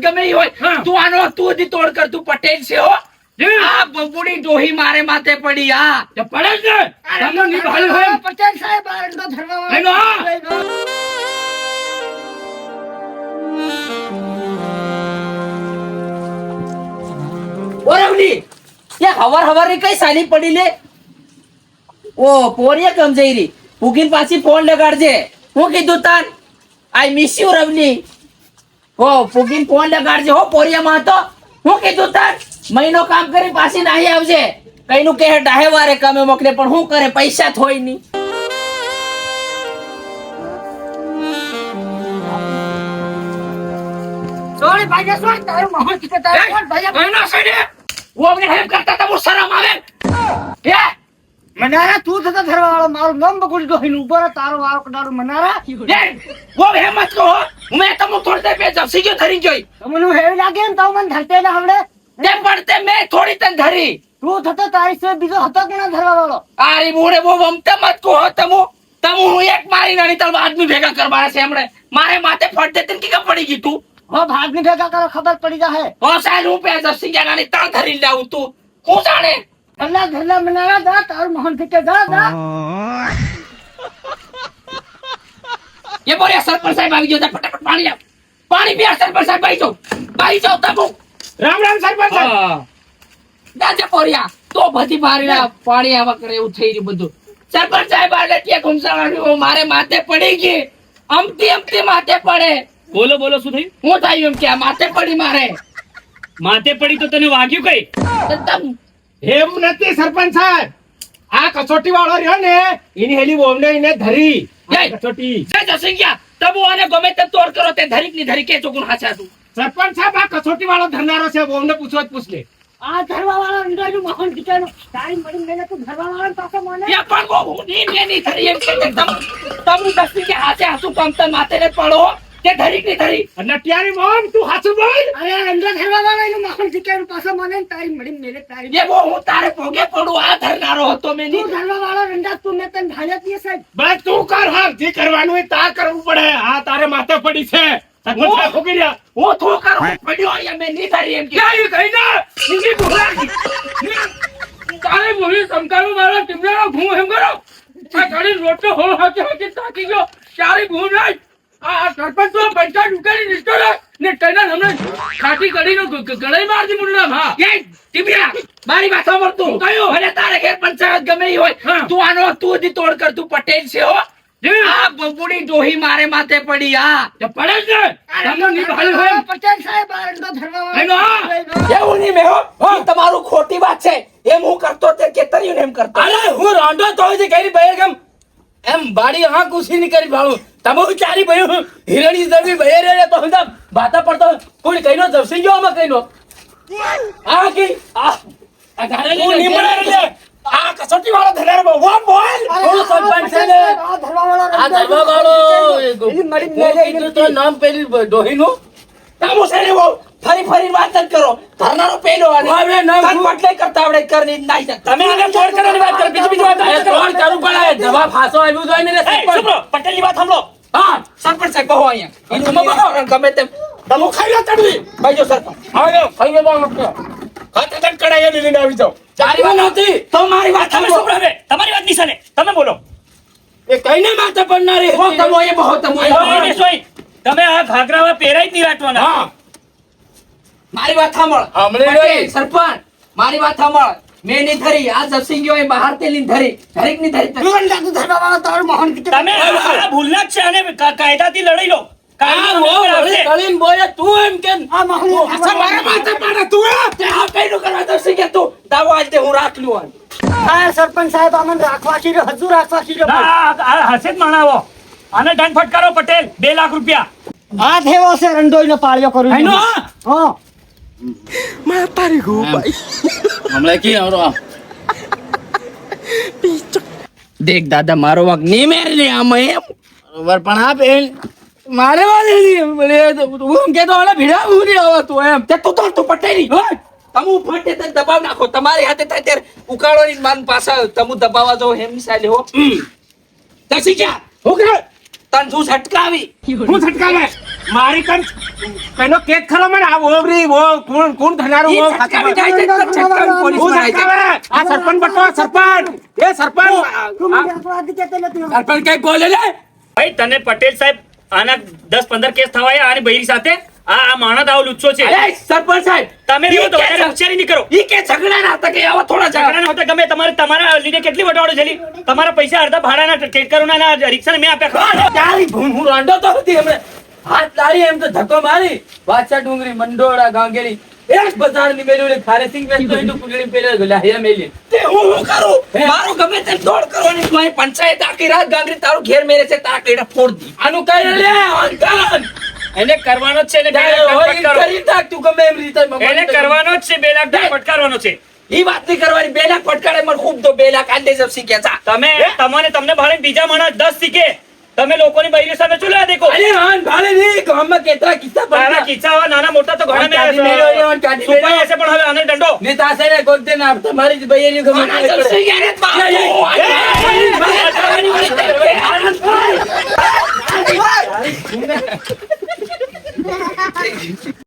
ગમે ઈ હોય તું આનો તું જ તોડ કર. તું પટેલ છે હો. આ બબુડી ડોહી મારે માથે પડી. હા તો પડે જ ને. તમને નિભાવ્યું હોય પટેલ સાહેબ આ રંડો ધરવા એનો હા ઓરવડી એ હવાર હવાર ની કઈ સાલી પડી લે. ઓ પોરિયા કમ જઈ રહી ભૂગીન પાછી ફોન લગાડજે. હું કીધું તાન આઈ મિસ યુ રવની. હો ભૂગીન ફોન લગાડજે હો પોરિયા માં તો. હું કીધું તાન મહિનો કામ કરી પાછી નાહી આવજે. કઈનું કહે ડાહે વારે કામે મોકલે પણ શું કરે પૈસા થોય નહીં. સોરી ભાઈ સોરી તારું મોહન કે તારું કોણ ભાઈ કઈનો સડે વો મને હેમ કરતા તા શરમ આવે. હે મનારા તું થતો ધરવા વાળો મારું નામ બકુડી ડોહીન ઉભો રહે તારો વાળો કડારું મનારા એ વો હેમત કહો હું તમો થોડી દે બે જપસી ગયો ધરી જોઈ. તમને હેવી લાગે ને તો મને ધરતે ના આવડે ને પડતે મે થોડી તન ધરી. તું થતો તારી સે બીજો હતો કે ના ધરવા વાળો. આરી મોડે બો વમતા મત કહો તમો તમો હું એક મારી નાની તલ આદમી ભેગા કરવાના છે હમણે. મારે માથે ફટ દે તન કે પડી ગઈ તું. હો ભાગની ભેગા કરો ખબર પડી જાહે. હો સાલ હું પે જપસી ગયા નાની તળ ધરી લાવું તું. હું જાણે ઘરલા ઘરલા મનારા દા તારું મોહન કે દા દા ये बोले सरपंच साहब આવી ગયો ફટાફટ પાણી લાવ. પાણી પીયા સરપંચ સાહેબ બાઈ જાઓ તમો. રામ રામ સરપંચ સાહેબ. દાજે પોરિયા તો બધી બારી પાણી આવા કરે એવું થઈ રહ્યું બધું. સરપંચ સાહેબ આલે કે ઘુમસાવાડી મારે માથે પડી ગઈ. અમતી માથે પડે. બોલો બોલો શું થયું? હું થયું એમ કે માથે પડી મારે. માથે પડી તો તને વાગ્યું કઈ? તમ એમ નથી સરપંચ સાહેબ. આ કસોટી વાળો રહ્યો ને એની હેલી બોમને એને ધરી. જય કસોટી જય જસિંગિયા તબુ આને ગમે તે તોડ કરો તે ધરીક ની ધરી કે ચોકુન હાચા તું. સરપંચ સાહેબ આ કસોટી વાળો ધરનારો છે. બોમને પૂછો જ પૂછ લે. આ ધરવા વાળો અંદરનું મોહન કીચાનો તારી મળી મેને તું ધરવા વાળો પાછો મને યા પણ વો હું ની ધરી એમ કે તમ જસિંગિયા હાચે હાસુ કમતા માથે ને પડો તે ધરીક ની ધરી. અને ત્યારે મોમ તું હાચું બોલ. અરે અંદર ધરવા વાળો એનું મોહન કીચાનો પાછો મને તારી મળી મેલે તારી ये वो હું તારે પોગે પડું આ ધરનારો હતો મે તું ની. ધરવા વાળો રંડા તું મેં તને ભાલ્યા તી સાહેબ બસ તું કર હાર જે કરવાનું હોય તા કરવું પડે. આ તારે માથે પડી છે. સરપંચ સાહેબ ઉભી રહ્યા. હું થો કરું પડ્યો અહીંયા મે ની ધરી એમ કે ક્યાં કઈ ના નીની બોલા તારે બોલી સમકારો મારા ટીમનો ઘૂમ એમ કરો. આ ઘડી રોટો હો હાકે તાકી ગયો ચારી ઘૂમ નાખ. આ સરપંચ તો પંચાયત ઉકેલી નિષ્ઠો ને તને હમણે ખાટી કડીનો ગળાઈ મારજી મુન્ના હા એ ટીમિયા મારી વાત સાંભળ તું કયો ભલે તારે ઘેર પંચાયત ગમે ઈ હોય તું આનો તું જ તોડ કર. તું પટેલ છે હો. આ બબુડી ડોહી મારે માથે પડી. હા તો પડે જ ને. તમને નિભાવ્યું હોય પટેલ સાહેબ આ રંડો ધરવા એનો વાળો એવું નહીં મેહો ઈ તમારું ખોટી વાત છે. એમ હું કરતો તે કેતરીયું એમ કરતો. અરે હું રોંડો તો છે કઈ બહેર કેમ એમ બાડી હા કુસી ની કરી ભાળું તમે ચારી ભયું હિરણી દરવી બહેર રે તો હંદા બાતા પડતો કોઈ કઈનો જવસી ગયો આમાં કઈનો આ કે આ ગારે તું નીમડા રે. આ કસોટી વાળો ધરનારો બોલ બોલ. થોડું સરપંચ છે ને આ ધરવા વાળો આ ધરવા વાળો એની મળી હું કીધું તો નામ પેલી ડોહીનું તામો છે ને વો ફરી ફરી વાત જ કરો. ધરનારો પેલો આને હવે નામ તન પટલે કરતા આવડે કરની નાઈ જા. તમે આને તોડ કરવાની વાત કરો. બીજી વાત અરે ત્રણ કરું પણ જવાબ ફાસો આવ્યું તો ને સરપંચ પટેલની વાત સાંભળો. હા સરપંચ સાહેબ કહો અહીંયા ઈ તમે બહાર ગમે તેમ તમે ખાઈ લો તડવી. ભાઈ જો સરપંચ આવ્યો ખાઈ લો. ખાતે તક કડાઈ લઈને આવી જાઓ. તારી વાત નહોતી તો મારી વાત તમે સાંભળો. શું હવે તમારી વાત નિશાને તમે બોલો. એ કઈને માથે પડનારી હો તમો એ બહુ તમો એ બહુ. એ સોય તમે આ ઘાઘરાવા પહેરાઈ જ નહીં રાખવાના. હા મારી વાત સાંભળ સાંભળી પટેલ, રહી. સરપંચ મારી વાત સાંભળ. મેં ની ધરી આ જપસી ગયો એ બહાર તેલી ધરી ધરીક ની ધરી તું રંડા તું ધરવા વાળો તારું મોહન કીચાનો તમે આ ભૂલના જ છે અને કાયદાથી લડી લો. આ કાયદો વો તમને વળી આવશે. કળીને બોલે તું એમ કે આ મોહન અચ્છા મારા માથે પડે તું. તે આ કઈનું કરવા જપસી ગયા તું દાવો આજ તે હું રાખ લ્યું આ સરપંચ સાહેબ આમને રાખવા કીધો હજુ રાખવા કીધો આ હસે જ માણાવો. આને દંડ ફટકારો પટેલ 2 લાખ રૂપિયા. આ થેવો છે રંડોઈનો પાળ્યો કરું આઈનો હા હમણાં કી આવરો દેખ દાદા મારો વાક નહીં મેર લે આમાં એમ બરોબર પણ આ બેન મારે વાળી હું કેતો ઓલા ભીડા ઉડી આવો તું એમ તે તું પટેલી તમુ ફટે તને દબાવ નાખો. તમારી હાથે થાય ત્યારે ઉકાળોની માન પાછા તમુ દબાવવા જો હેમ સાલે હો દસી ગયા હું કે તન શું છટકાવી હું છટકાવે મારી કન કઈનો કેક ખરો મને આ ઓવરી ઓ કોણ ધનારું ઓ છટકાવી જાય છે તો છટકાવી પોલીસ હું માં આવી જાય. સરપંચ આ સરપંચ બટો સરપંચ એ સરપંચ તું મને આટલા આદિ કહેતો નથી. સરપંચ કઈ બોલે લે ભાઈ તને પટેલ સાહેબ આના 10-15 કેસ થવાયા આની બૈરી સાથે આ માણસ આવો લુચ્ચો છે અરે સરપંચ સાહેબ તમે ઈ તો કે વધારે હોશિયારી નહીં કરો ઈ કે ઝઘડા ના હતા કે આવા થોડા ઝઘડા ઝઘડા ના હોતા ગમે તમારા લીધે કેટલી વટાવડો છેલી તમારા પૈસા અડધા ભાડાના ટેકરોના ના રિક્ષાને મેં આપ્યા ખરા? તારી ભૂન હું રાંડો તો હતી હમણે હાથ તારી એમ તો ધક્કો મારી વાછા ડુંગરી મંડોળા ગાંગેરી એક બજાર ની મેલ્યું ને ખારે સિંગ વેચતો ઈંડું કુગડી પેલે ગલા હે મેલી તે હું કરું મારો ગમે તે દોડ કરવાની કોઈ પંચાયત આખી રાત ગાંગરી તારું ઘેર મેરે છે તારા કેડા ફોડ દી આનું કઈ લે અંકલ એને કરવાનો જ છે ને 2 લાખ હોય ફટકારો. કરી નાખ તું ગમે એમ રીતે એને કરવાનો જ છે 2 લાખ ફટકારવાનો છે ઈ વાત નહીં કરવાની 2 લાખ ફટકારે મને ખૂબ તો 2 લાખ આલે જબ શીખ્યા તા તમને ભાડે બીજા માણસ 10 શીખે તમે લોકોની બૈરી સામે ચૂલા દેખો અરે હાન ભાડે ની ગામમાં કેટલા કિસ્સા તારા બન્યા કિસ્સા આવા નાના મોટા તો ઘણા કાઢી મેલ્યો રે, ઓન કાઢી સુપાઈ મેલ્યો. હશે પણ હવે આને દંડો નેતા છે ને કોઈ દે ના તમારી જ બૈરી ગમે તે